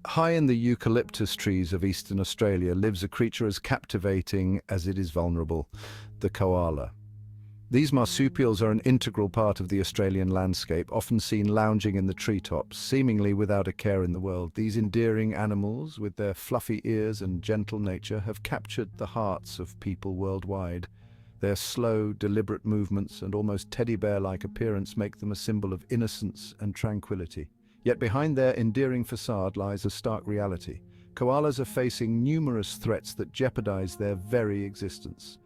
High in the eucalyptus trees of eastern Australia lives a creature as captivating as it is vulnerable, the koala. These marsupials are an integral part of the Australian landscape, often seen lounging in the treetops, seemingly without a care in the world. These endearing animals, with their fluffy ears and gentle nature, have captured the hearts of people worldwide. Their slow, deliberate movements and almost teddy bear-like appearance make them a symbol of innocence and tranquility. Yet behind their endearing facade lies a stark reality. Koalas are facing numerous threats that jeopardize their very existence.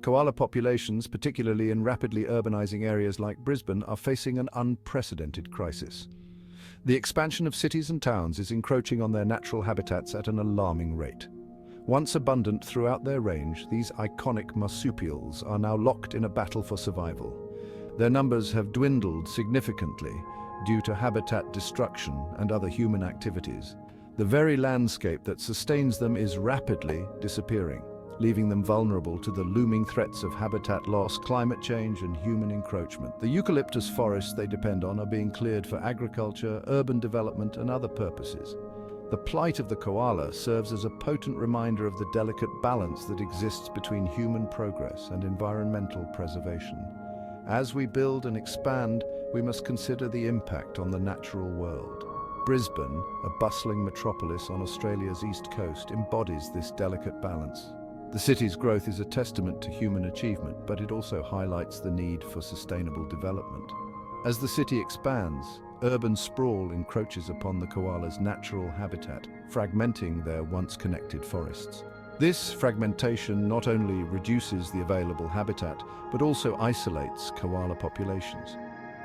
Koala populations, particularly in rapidly urbanizing areas like Brisbane, are facing an unprecedented crisis. The expansion of cities and towns is encroaching on their natural habitats at an alarming rate. Once abundant throughout their range, these iconic marsupials are now locked in a battle for survival. Their numbers have dwindled significantly due to habitat destruction and other human activities. The very landscape that sustains them is rapidly disappearing, leaving them vulnerable to the looming threats of habitat loss, climate change, and human encroachment. The eucalyptus forests they depend on are being cleared for agriculture, urban development, and other purposes. The plight of the koala serves as a potent reminder of the delicate balance that exists between human progress and environmental preservation. As we build and expand, we must consider the impact on the natural world. Brisbane, a bustling metropolis on Australia's east coast, embodies this delicate balance. The city's growth is a testament to human achievement, but it also highlights the need for sustainable development. As the city expands, urban sprawl encroaches upon the koala's natural habitat, fragmenting their once connected forests. This fragmentation not only reduces the available habitat, but also isolates koala populations.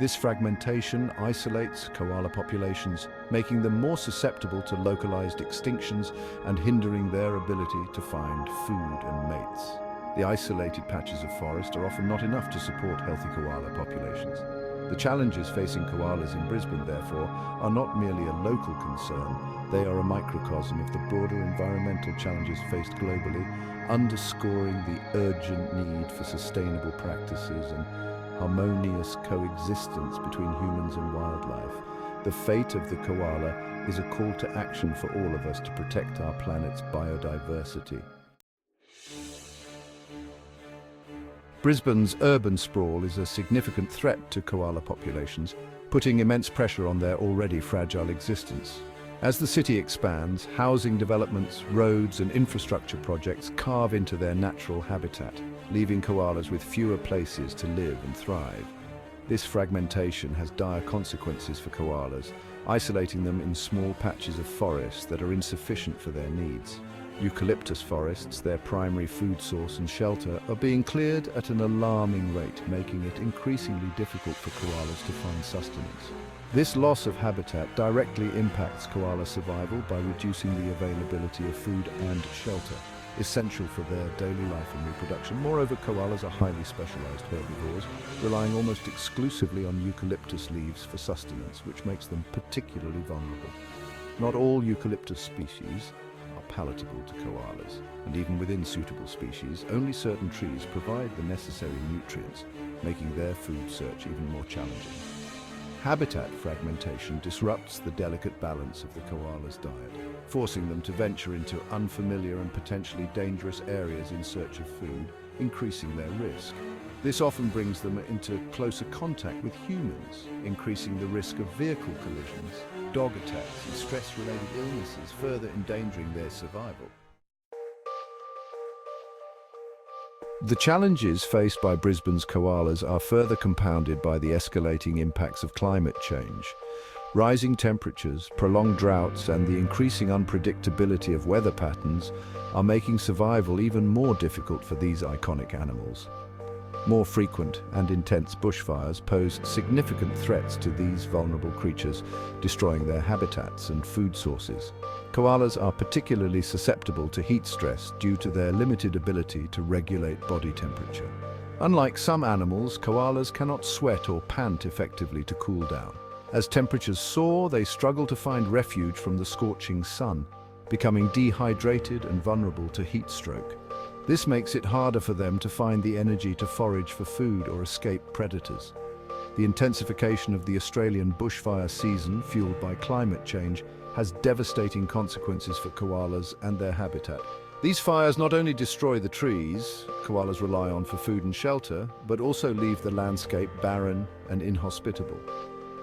This fragmentation isolates koala populations, making them more susceptible to localized extinctions and hindering their ability to find food and mates. The isolated patches of forest are often not enough to support healthy koala populations. The challenges facing koalas in Brisbane, therefore, are not merely a local concern. They are a microcosm of the broader environmental challenges faced globally, underscoring the urgent need for sustainable practices and harmonious coexistence between humans and wildlife. The fate of the koala is a call to action for all of us to protect our planet's biodiversity. Brisbane's urban sprawl is a significant threat to koala populations, putting immense pressure on their already fragile existence. As the city expands, housing developments, roads and infrastructure projects carve into their natural habitat, leaving koalas with fewer places to live and thrive. This fragmentation has dire consequences for koalas, isolating them in small patches of forest that are insufficient for their needs. Eucalyptus forests, their primary food source and shelter, are being cleared at an alarming rate, making it increasingly difficult for koalas to find sustenance. This loss of habitat directly impacts koala survival by reducing the availability of food and shelter, essential for their daily life and reproduction. Moreover, koalas are highly specialized herbivores, relying almost exclusively on eucalyptus leaves for sustenance, which makes them particularly vulnerable. Not all eucalyptus species are palatable to koalas, and even within suitable species, only certain trees provide the necessary nutrients, making their food search even more challenging. Habitat fragmentation disrupts the delicate balance of the koala's diet, forcing them to venture into unfamiliar and potentially dangerous areas in search of food, increasing their risk. This often brings them into closer contact with humans, increasing the risk of vehicle collisions, dog attacks, and stress-related illnesses, further endangering their survival. The challenges faced by Brisbane's koalas are further compounded by the escalating impacts of climate change. Rising temperatures, prolonged droughts, and the increasing unpredictability of weather patterns are making survival even more difficult for these iconic animals. More frequent and intense bushfires pose significant threats to these vulnerable creatures, destroying their habitats and food sources. Koalas are particularly susceptible to heat stress due to their limited ability to regulate body temperature. Unlike some animals, koalas cannot sweat or pant effectively to cool down. As temperatures soar, they struggle to find refuge from the scorching sun, becoming dehydrated and vulnerable to heat stroke. This makes it harder for them to find the energy to forage for food or escape predators. The intensification of the Australian bushfire season, fueled by climate change, has devastating consequences for koalas and their habitat. These fires not only destroy the trees koalas rely on for food and shelter, but also leave the landscape barren and inhospitable.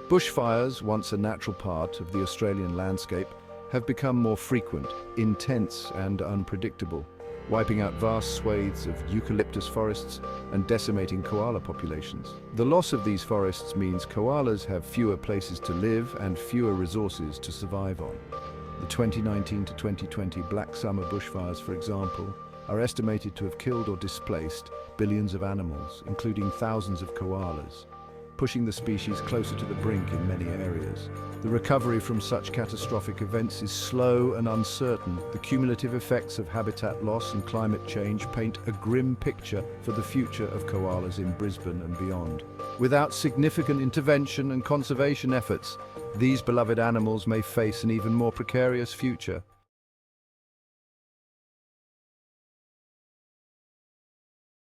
Bushfires, once a natural part of the Australian landscape, have become more frequent, intense and unpredictable, wiping out vast swathes of eucalyptus forests and decimating koala populations. The loss of these forests means koalas have fewer places to live and fewer resources to survive on. The 2019 to 2020 Black Summer bushfires, for example, are estimated to have killed or displaced billions of animals, including thousands of koalas, pushing the species closer to the brink in many areas. The recovery from such catastrophic events is slow and uncertain. The cumulative effects of habitat loss and climate change paint a grim picture for the future of koalas in Brisbane and beyond. Without significant intervention and conservation efforts, these beloved animals may face an even more precarious future.